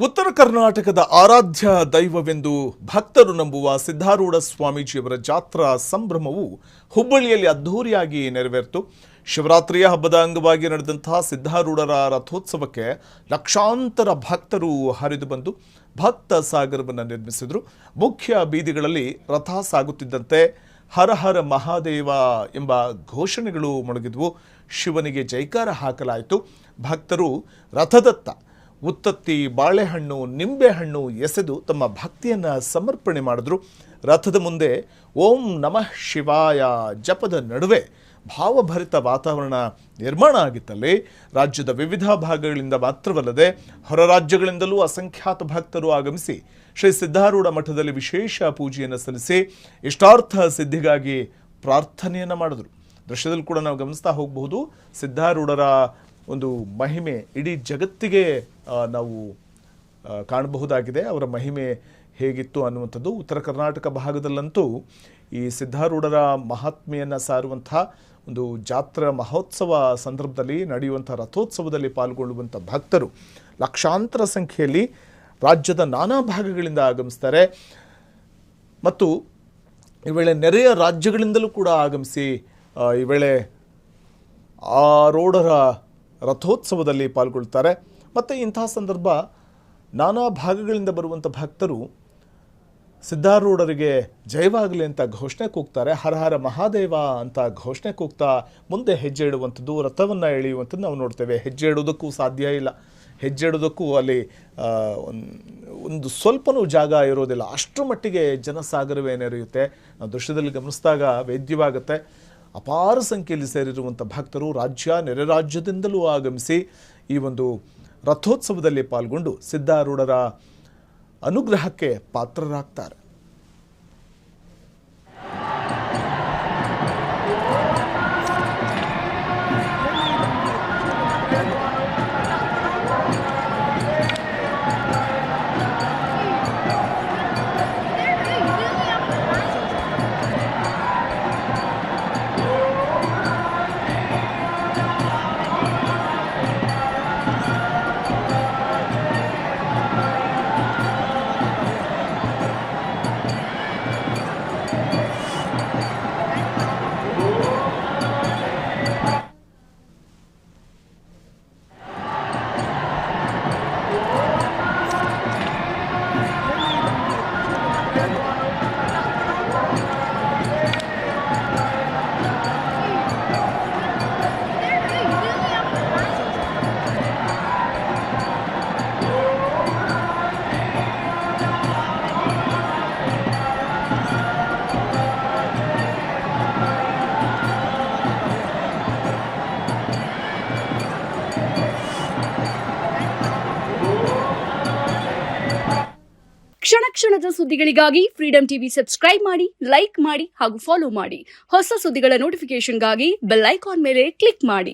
ಉತ್ತರ ಕರ್ನಾಟಕದ ಆರಾಧ್ಯ ದೈವವೆಂದು ಭಕ್ತರು ನಂಬುವ ಸಿದ್ಧಾರೂಢ ಸ್ವಾಮೀಜಿಯವರ ಜಾತ್ರಾ ಸಂಭ್ರಮವು ಹುಬ್ಬಳ್ಳಿಯಲ್ಲಿ ಅದ್ಧೂರಿಯಾಗಿ ನೆರವೇರಿತು. ಶಿವರಾತ್ರಿಯ ಹಬ್ಬದ ಅಂಗವಾಗಿ ನಡೆದಂತಹ ಸಿದ್ಧಾರೂಢರ ರಥೋತ್ಸವಕ್ಕೆ ಲಕ್ಷಾಂತರ ಭಕ್ತರು ಹರಿದು ಬಂದು ಭಕ್ತ ಸಾಗರವನ್ನು ನಿರ್ಮಿಸಿದರು. ಮುಖ್ಯ ಬೀದಿಗಳಲ್ಲಿ ರಥ ಸಾಗುತ್ತಿದ್ದಂತೆ ಹರ ಹರ ಮಹಾದೇವ ಎಂಬ ಘೋಷಣೆಗಳು ಮೊಳಗಿದ್ವು. ಶಿವನಿಗೆ ಜೈಕಾರ ಹಾಕಲಾಯಿತು. ಭಕ್ತರು ರಥದತ್ತ ಉತ್ತತ್ತಿ, ಬಾಳೆಹಣ್ಣು, ನಿಂಬೆಹಣ್ಣು ಎಸೆದು ತಮ್ಮ ಭಕ್ತಿಯನ್ನು ಸಮರ್ಪಣೆ ಮಾಡಿದ್ರು. ರಥದ ಮುಂದೆ ಓಂ ನಮಃ ಶಿವಾಯ ಜಪದ ನಡುವೆ ಭಾವಭರಿತ ವಾತಾವರಣ ನಿರ್ಮಾಣ ಆಗಿತ್ತಲ್ಲಿ. ರಾಜ್ಯದ ವಿವಿಧ ಭಾಗಗಳಿಂದ ಮಾತ್ರವಲ್ಲದೆ ಹೊರ ರಾಜ್ಯಗಳಿಂದಲೂ ಅಸಂಖ್ಯಾತ ಭಕ್ತರು ಆಗಮಿಸಿ ಶ್ರೀ ಸಿದ್ಧಾರೂಢ ಮಠದಲ್ಲಿ ವಿಶೇಷ ಪೂಜೆಯನ್ನು ಸಲ್ಲಿಸಿ ಇಷ್ಟಾರ್ಥ ಸಿದ್ಧಿಗಾಗಿ ಪ್ರಾರ್ಥನೆಯನ್ನು ಮಾಡಿದ್ರು. ದೃಶ್ಯದಲ್ಲಿ ಕೂಡ ನಾವು ಗಮನಿಸ್ತಾ ಹೋಗಬಹುದು. ಸಿದ್ಧಾರೂಢರ ಒಂದು ಮಹಿಮೆ ಇಡೀ ಜಗತ್ತಿಗೆ ನಾವು ಕಾಣಬಹುದಾಗಿದೆ. ಅವರ ಮಹಿಮೆ ಹೇಗಿತ್ತು ಅನ್ನುವಂಥದ್ದು. ಉತ್ತರ ಕರ್ನಾಟಕ ಭಾಗದಲ್ಲಂತೂ ಈ ಸಿದ್ಧಾರೂಢರ ಮಹಾತ್ಮೆಯನ್ನು ಸಾರುವಂಥ ಒಂದು ಜಾತ್ರಾ ಮಹೋತ್ಸವ ಸಂದರ್ಭದಲ್ಲಿ ನಡೆಯುವಂಥ ರಥೋತ್ಸವದಲ್ಲಿ ಪಾಲ್ಗೊಳ್ಳುವಂಥ ಭಕ್ತರು ಲಕ್ಷಾಂತರ ಸಂಖ್ಯೆಯಲ್ಲಿ ರಾಜ್ಯದ ನಾನಾ ಭಾಗಗಳಿಂದ ಆಗಮಿಸ್ತಾರೆ ಮತ್ತು ಈ ವೇಳೆ ನೆರೆಯ ರಾಜ್ಯಗಳಿಂದಲೂ ಕೂಡ ಆಗಮಿಸಿ ಈ ವೇಳೆ ಆರೂಢರ ರಥೋತ್ಸವದಲ್ಲಿ ಪಾಲ್ಗೊಳ್ತಾರೆ. ಮತ್ತು ಇಂತಹ ಸಂದರ್ಭ ನಾನಾ ಭಾಗಗಳಿಂದ ಬರುವಂಥ ಭಕ್ತರು ಸಿದ್ಧಾರೂಢರಿಗೆ ಜಯವಾಗಲಿ ಅಂತ ಘೋಷಣೆ ಕೂಗ್ತಾರೆ. ಹರ ಹರ ಮಹಾದೇವ ಅಂತ ಘೋಷಣೆ ಕೂಗ್ತಾ ಮುಂದೆ ಹೆಜ್ಜೆ ಇಡುವಂಥದ್ದು, ರಥವನ್ನು ಎಳೆಯುವಂಥದ್ದು ನಾವು ನೋಡ್ತೇವೆ. ಹೆಜ್ಜೆ ಇಡೋದಕ್ಕೂ ಸಾಧ್ಯ ಇಲ್ಲ. ಹೆಜ್ಜೆ ಇಡೋದಕ್ಕೂ ಅಲ್ಲಿ ಒಂದು ಸ್ವಲ್ಪನೂ ಜಾಗ ಇರೋದಿಲ್ಲ. ಅಷ್ಟರ ಮಟ್ಟಿಗೆ ಜನಸಾಗರವೇ ನೆರೆಯುತ್ತೆ. ನಾವು ದೃಶ್ಯದಲ್ಲಿ ಗಮನಿಸಿದಾಗ ವೇದ್ಯವಾಗುತ್ತೆ. ಅಪಾರ ಸಂಖ್ಯೆಯಲ್ಲಿ ಸೇರಿರುವಂಥ ಭಕ್ತರು ರಾಜ್ಯ ನೆರೆ ರಾಜ್ಯದಿಂದಲೂ ಆಗಮಿಸಿ ಈ ಒಂದು ರಥೋತ್ಸವದಲ್ಲಿ ಪಾಲ್ಗೊಂಡು ಸಿದ್ಧಾರೂಢರ ಅನುಗ್ರಹಕ್ಕೆ ಪಾತ್ರರಾಗ್ತಾರೆ. ಕ್ಷಣ ಕ್ಷಣದ ಸುದ್ದಿಗಳಿಗಾಗಿ ಫ್ರೀಡಂ ಟಿವಿ ಸಬ್ಸ್ಕ್ರೈಬ್ ಮಾಡಿ, ಲೈಕ್ ಮಾಡಿ ಹಾಗೂ ಫಾಲೋ ಮಾಡಿ. ಹೊಸ ಸುದ್ದಿಗಳ ನೋಟಿಫಿಕೇಶನ್ಗಾಗಿ ಬೆಲ್ ಐಕಾನ್ ಮೇಲೆ ಕ್ಲಿಕ್ ಮಾಡಿ.